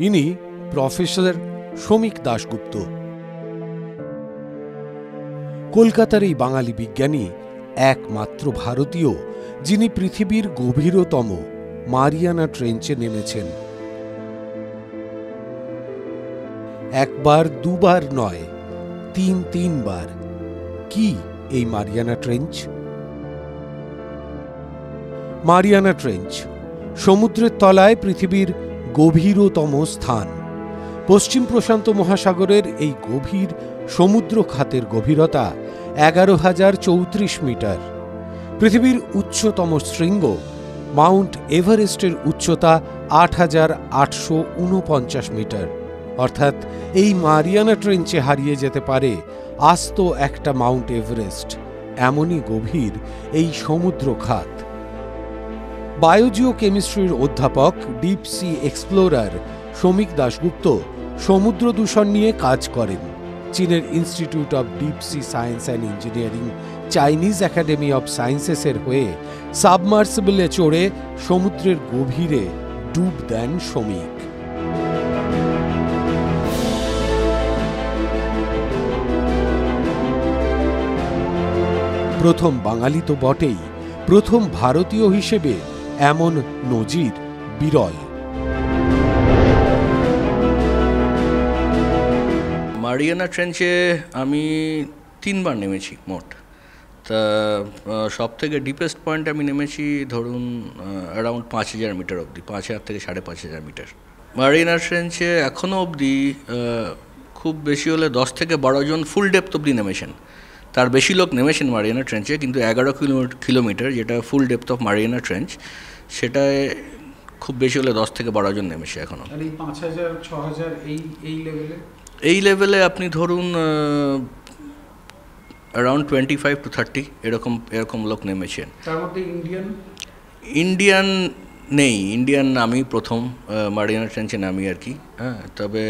ইনি প্রফেসর শ্রমিক দাশগুপ্ত। কলকাতার এই বাঙালি বিজ্ঞানী একমাত্র ভারতীয় যিনি পৃথিবীর গভীরতম মারিয়ানা ট্রেঞ্চে নেমেছেন। একবার দুবার নয়, তিনবার। কি এই মারিয়ানা ট্রেঞ্চ? মারিয়ানা ট্রেঞ্চ সমুদ্রের তলায় পৃথিবীর গভীরতম স্থান। পশ্চিম প্রশান্ত মহাসাগরের এই গভীর সমুদ্র খাতের গভীরতা 11,034 মিটার। পৃথিবীর উচ্চতম শৃঙ্গ মাউন্ট এভারেস্টের উচ্চতা 8,849 মিটার। অর্থাৎ এই মারিয়ানা ট্রেঞ্চে হারিয়ে যেতে পারে আস্ত একটা মাউন্ট এভারেস্ট, এমনই গভীর এই সমুদ্র খাত। বায়োজিও কেমিস্ট্রির অধ্যাপক ডিপ সি এক্সপ্লোরার শ্রমিক দাশগুপ্ত সমুদ্র দূষণ নিয়ে কাজ করেন। চীনের institute of deep sea science and engineering, Chinese academy of সায়েন্সেসের হয়ে সাবমার্সিবলে চড়ে সমুদ্রের গভীরে ডুব দেন শ্রমিক। প্রথম বাঙালি তো বটেই, প্রথম ভারতীয় হিসেবে এমন নজির বিরল। মারিয়ানা ট্রেঞ্চে আমি 3 বার নেমেছি মোট। তা সব থেকে ডিপেস্ট পয়েন্ট আমি নেমেছি ধরুন অ্যারাউন্ড 5,000 মিটার অবধি, 5,000 থেকে 5,500 মিটার। মারিয়ানা ট্রেঞ্চে এখনও অবধি খুব বেশি হলে 10 থেকে 12 জন ফুল ডেপথ অবধি নেমেছেন। তার বেশি লোক নেমেছেন মারিয়ানা ট্রেঞ্চে, কিন্তু 11 কিলোমিটার যেটা ফুল ডেপথ অফ মারিয়ানা ট্রেঞ্চ, সেটায় খুব বেশি হলে 10 থেকে 12 জন নেমেছে এখনও। 5,000 6,000 এই লেভেলে আপনি ধরুন অ্যারাউন্ড 25 to 30 এরকম লোক নেমেছেন। তার মধ্যে ইন্ডিয়ান নেই। ইন্ডিয়ান আমি প্রথম মারিয়ানা ট্রেঞ্চে নামি আর কি। হ্যাঁ, তবে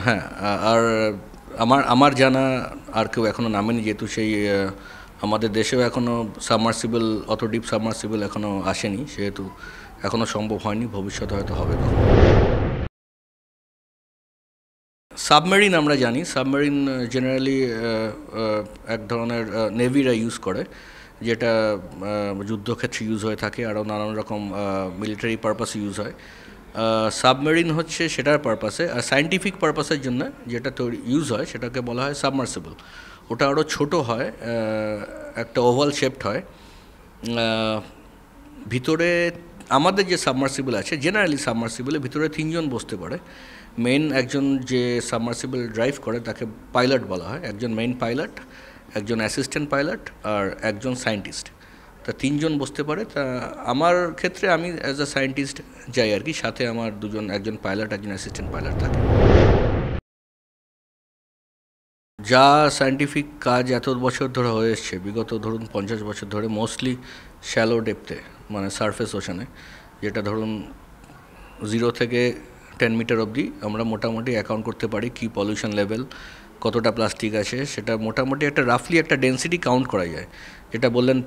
হ্যাঁ, আর আমার জানা আর কেউ এখনও নামেনি, যেহেতু সেই আমাদের দেশেও এখনও সাবমার্সিবল, অত ডিপ সাবমার্সিবল এখনও আসেনি, সেহেতু এখনও সম্ভব হয়নি, ভবিষ্যতে হয়তো হবে। সাবমেরিন আমরা জানি, সাবমেরিন জেনারেলি এক ধরনের নেভিরা ইউজ করে, যেটা যুদ্ধক্ষেত্রে ইউজ হয়ে থাকে, আরও নানান রকম মিলিটারি পারপাসে ইউজ হয়। সাবমেরিন হচ্ছে সেটার পারপাসে, আর সায়েন্টিফিক পারপাসের জন্য যেটা ইউজ হয় সেটাকে বলা হয় সাবমার্সিবল। ওটা আরও ছোটো হয়, একটা ওভাল শেপড হয়। ভিতরে আমাদের যে সাবমার্সিবল আছে, জেনারেলি সাবমার্সিবলের ভিতরে 3 জন বসতে পারে। মেইন একজন যে সাবমার্সিবল ড্রাইভ করে তাকে পাইলট বলা হয়, একজন মেইন পাইলট, একজন অ্যাসিস্ট্যান্ট পাইলট আর একজন সায়েন্টিস্ট। তা 3 জন বসতে পারে। তা আমার ক্ষেত্রে আমি অ্যাজ আ সায়েন্টিস্ট যাই আর কি, সাথে আমার একজন পাইলট, একজন অ্যাসিস্ট্যান্ট পাইলট থাকে। যা সায়েন্টিফিক কাজ এত বছর ধরে হয়ে এসছে, বিগত ধরুন 50 বছর ধরে, মোস্টলি শ্যালো ডেপথে, মানে সারফেস ওশানে, যেটা ধরুন 0 থেকে 10 মিটার অবধি আমরা মোটামুটি অ্যাকাউন্ট করতে পারি কি পলিউশন লেভেল, কতটা প্লাস্টিক আছে, সেটা মোটামুটি একটা রাফলি একটা ডেন্সিটি কাউন্ট করা যায়, যেটা বললেন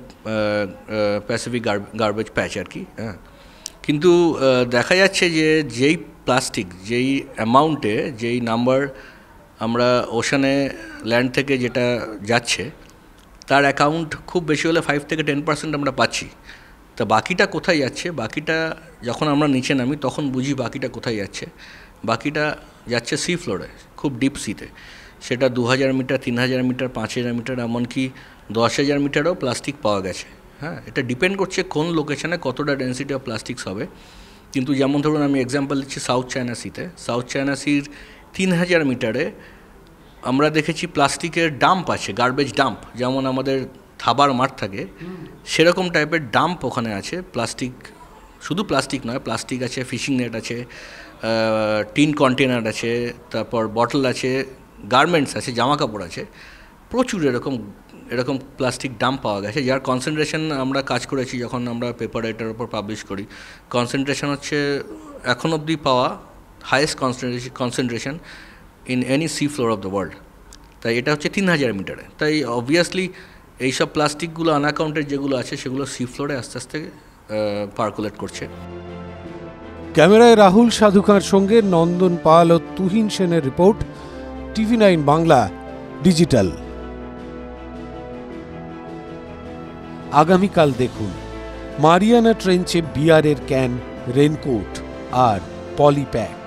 প্যাসিফিক গার্বেজ প্যাচ আর কি। হ্যাঁ, কিন্তু দেখা যাচ্ছে যে যেই প্লাস্টিক, যেই অ্যামাউন্টে, যেই নাম্বার আমরা ওশানে ল্যান্ড থেকে যেটা যাচ্ছে, তার অ্যাকাউন্ট খুব বেশি হলে 5 থেকে 10% আমরা পাচ্ছি। তা বাকিটা কোথায় যাচ্ছে, বাকিটা যখন আমরা নিচে নামি তখন বুঝি বাকিটা কোথায় যাচ্ছে। বাকিটা যাচ্ছে সি ফ্লোরে, খুব ডিপ সিতে। সেটা 2,000 মিটার, 3,000 মিটার, 5,000 মিটার, এমনকি 10,000 মিটারও প্লাস্টিক পাওয়া গেছে। হ্যাঁ, এটা ডিপেন্ড করছে কোন লোকেশনে কতটা ডেন্সিটি অফ প্লাস্টিক্স হবে। কিন্তু যেমন ধরুন আমি এক্সাম্পল দিচ্ছি সাউথ চায়না সিতে। সাউথ চায়না সির 3,000 মিটারে আমরা দেখেছি প্লাস্টিকের ডাম্প আছে, গার্বেজ ডাম্প, যেমন আমাদের থাবার মাঠ থাকে সেরকম টাইপের ডাম্প ওখানে আছে। প্লাস্টিক, শুধু প্লাস্টিক নয়, প্লাস্টিক আছে, ফিশিং নেট আছে, টিন কন্টেনার আছে, তারপর বটল আছে, গার্মেন্টস আছে, জামা কাপড় আছে, প্রচুর এরকম প্লাস্টিক ডাম্প পাওয়া গেছে, যার কনসেন্ট্রেশন আমরা কাজ করেছি যখন আমরা পেপার এটার উপর পাবলিশ করি। কনসেন্ট্রেশন হচ্ছে এখন অবধি পাওয়া highest concentration in any C floor of the world. তাই এটা হচ্ছে 3,000 মিটারে। তাই অবভিয়াসলি এইসব প্লাস্টিকগুলো আনঅ্যাকাউন্টেড যেগুলো আছে সেগুলো সি ফ্লোরে আস্তে আস্তে পার্কুলেট করছে। ক্যামেরায় রাহুল সাধুকার সঙ্গে নন্দন পাল ও তুহিন সেনের রিপোর্ট, TV9 বাংলা ডিজিটাল। আগামীকাল দেখুন মারিয়ানা ট্রেঞ্চে বিয়ারের ক্যান, রেনকোট আর পলিপ্যাক।